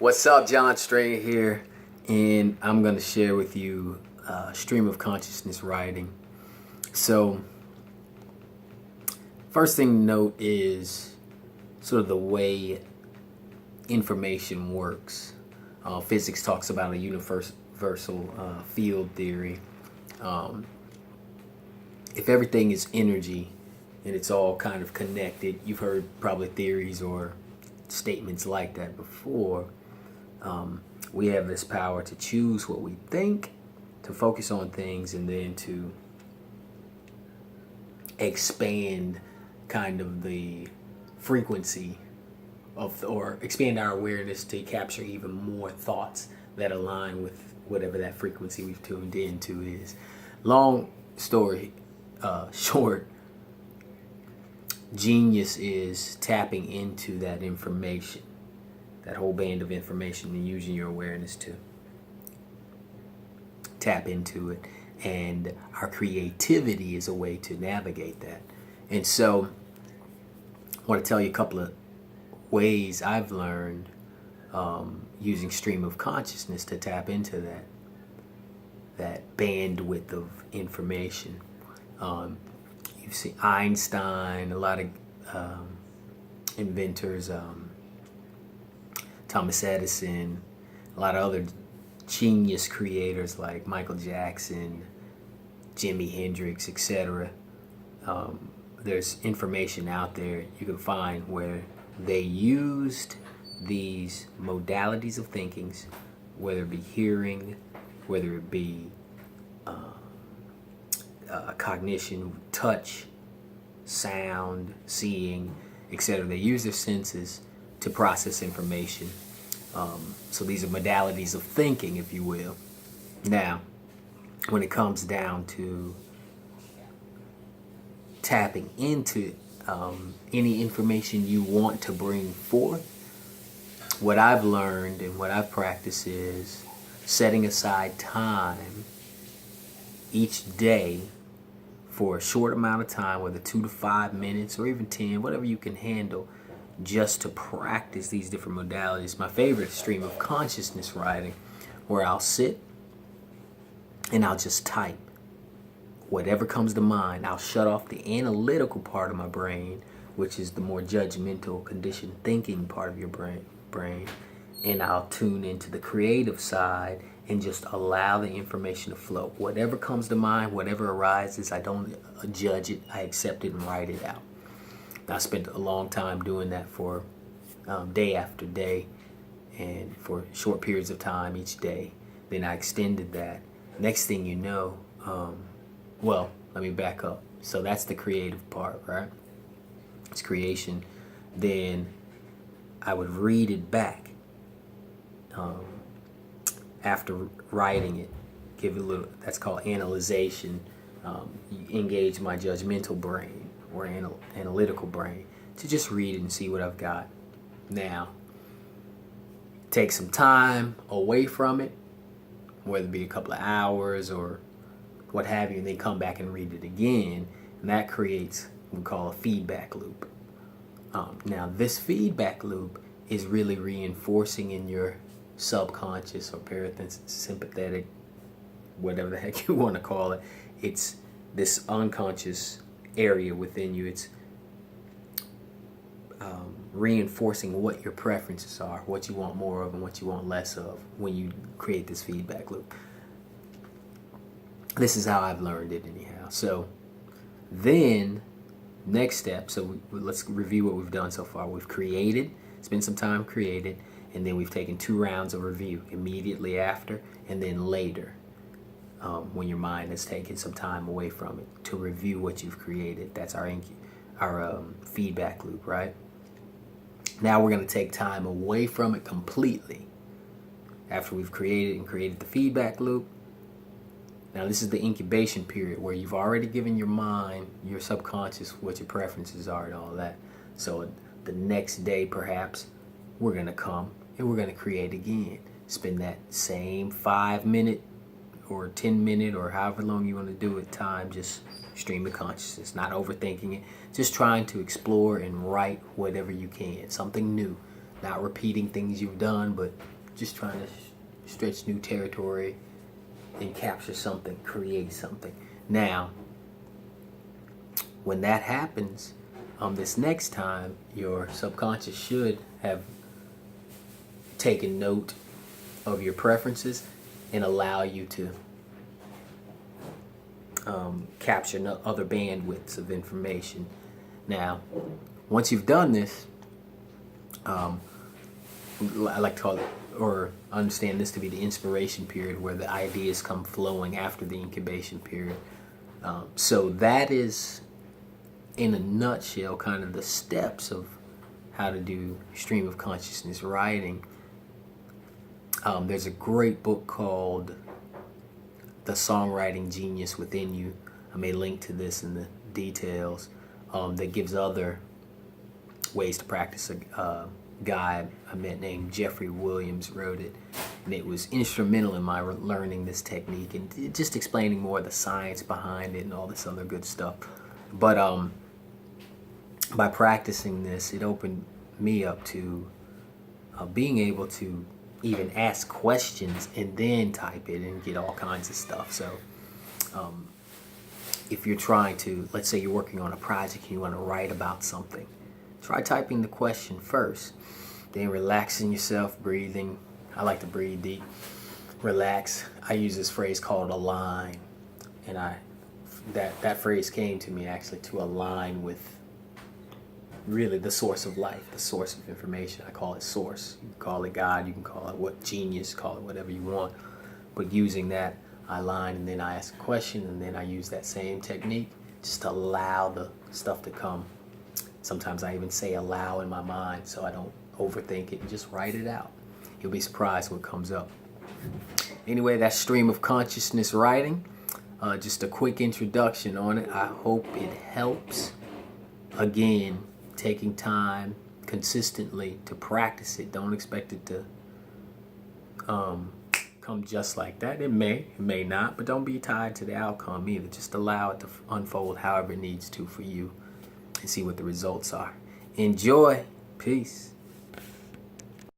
What's up, John Stray here, and I'm going to share with you stream of consciousness writing. So, first thing to note is sort of the way information works. Physics talks about a universal field theory. If everything is energy and it's all kind of connected, you've heard probably theories or statements like that before. We have this power to choose what we think, to focus on things, and then to expand kind of the frequency of, or expand our awareness to capture even more thoughts that align with whatever that frequency we've tuned into is. Long story short, genius is tapping into that information, that whole band of information, and using your awareness to tap into it. And our creativity is a way to navigate that. And so I want to tell you a couple of ways I've learned using stream of consciousness to tap into that bandwidth of information. You see Einstein, a lot of inventors, Thomas Edison, a lot of other genius creators like Michael Jackson, Jimi Hendrix, etc. There's information out there you can find where they used these modalities of thinkings, whether it be hearing, whether it be cognition, touch, sound, seeing, etc. They use their senses to process information. So these are modalities of thinking, if you will. Now, when it comes down to tapping into any information you want to bring forth, what I've learned and what I've practiced is setting aside time each day for a short amount of time, whether 2 to 5 minutes or even 10, whatever you can handle, just to practice these different modalities. My favorite is stream of consciousness writing, where I'll sit and I'll just type whatever comes to mind. I'll shut off the analytical part of my brain, which is the more judgmental, conditioned thinking part of your brain, and I'll tune into the creative side and just allow the information to flow. Whatever comes to mind, whatever arises, I don't judge it, I accept it and write it out. I spent a long time doing that for day after day and for short periods of time each day. Then I extended that. Next thing you know, well, let me back up. So that's the creative part, right? It's creation. Then I would read it back after writing it. Give it a little, that's called analyzation. You engage my judgmental brain or analytical brain to just read it and see what I've got. Now, take some time away from it, whether it be a couple of hours or what have you, and then come back and read it again, and that creates what we call a feedback loop. Now, this feedback loop is really reinforcing in your subconscious or parasympathetic, whatever the heck you want to call it. It's this unconscious area within you. It's reinforcing what your preferences are, what you want more of and what you want less of when you create this feedback loop. This is how I've learned it anyhow. So then, next step, so let's review what we've done so far. We've created, spent some time created, and then we've taken 2 rounds of review, immediately after and then later, when your mind has taken some time away from it to review what you've created. That's our feedback loop, right? Now we're going to take time away from it completely after we've created the feedback loop. Now this is the incubation period where you've already given your mind, your subconscious, what your preferences are and all that. So the next day perhaps we're going to come and we're going to create again. Spend that same 5-minute or 10-minute or however long you want to do it time, just stream of consciousness, not overthinking it, just trying to explore and write whatever you can, something new not repeating things you've done, but just trying to stretch new territory and capture something, create something. Now, when that happens, this next time, your subconscious should have taken note of your preferences and allow you to capture other bandwidths of information. Now, once you've done this, I like to call it, or understand this to be the inspiration period, where the ideas come flowing after the incubation period. So that is, in a nutshell, kind of the steps of how to do stream of consciousness writing. There's a great book called The Songwriting Genius Within You. I may link to this in the details. That gives other ways to practice. A guy I met named Jeffrey Williams wrote it, and it was instrumental in my learning this technique and just explaining more of the science behind it and all this other good stuff. But by practicing this, it opened me up to being able to even ask questions and then type it and get all kinds of stuff. So if you're trying to, let's say you're working on a project and you want to write about something, try typing the question first, then relaxing yourself, breathing. I like to breathe deep, relax. I use this phrase called align, and that phrase came to me actually to align with really the source of life, the source of information. I call it source. You can call it God, you can call it what genius, call it whatever you want. But using that, I align, and then I ask a question, and then I use that same technique just to allow the stuff to come. Sometimes I even say allow in my mind so I don't overthink it and just write it out. You'll be surprised what comes up. Anyway, that's stream of consciousness writing. Just a quick introduction on it. I hope it helps. Again, taking time consistently to practice it. Don't expect it to come just like that. It may not, but don't be tied to the outcome either. Just allow it to unfold however it needs to for you and see what the results are. Enjoy. Peace.